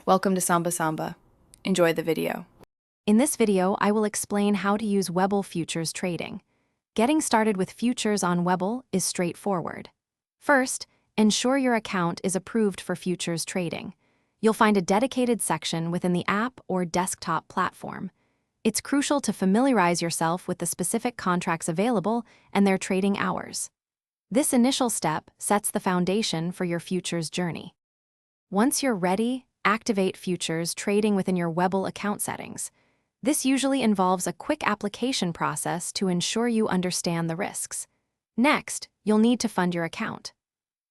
Welcome to Samba Samba. Enjoy the video. In this video, I will explain how to use Webull futures trading. Getting started with futures on Webull is straightforward. First, ensure your account is approved for futures trading. You'll find a dedicated section within the app or desktop platform. It's crucial to familiarize yourself with the specific contracts available and their trading hours. This initial step sets the foundation for your futures journey. Once you're ready, activate futures trading within your Webull account settings. This usually involves a quick application process to ensure you understand the risks. Next, you'll need to fund your account.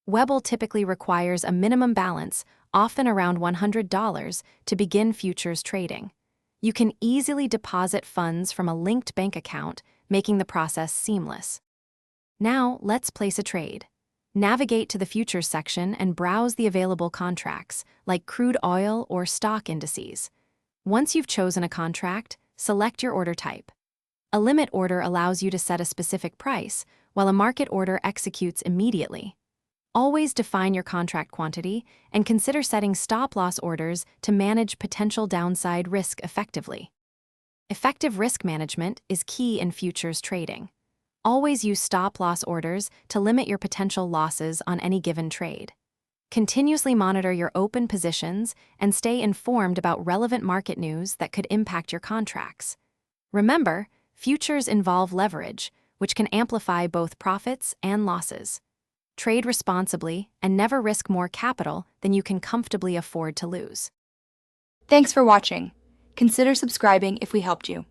Webull typically requires a minimum balance, often around $100, to begin futures trading. You can easily deposit funds from a linked bank account, making the process seamless. Now, let's place a trade. Navigate to the futures section and browse the available contracts, like crude oil or stock indices. Once you've chosen a contract, select your order type. A limit order allows you to set a specific price, while a market order executes immediately. Always define your contract quantity and consider setting stop-loss orders to manage potential downside risk effectively. Effective risk management is key in futures trading. Always use stop-loss orders to limit your potential losses on any given trade. Continuously monitor your open positions and stay informed about relevant market news that could impact your contracts. Remember, futures involve leverage, which can amplify both profits and losses. Trade responsibly and never risk more capital than you can comfortably afford to lose. Thanks for watching. Consider subscribing if we helped you.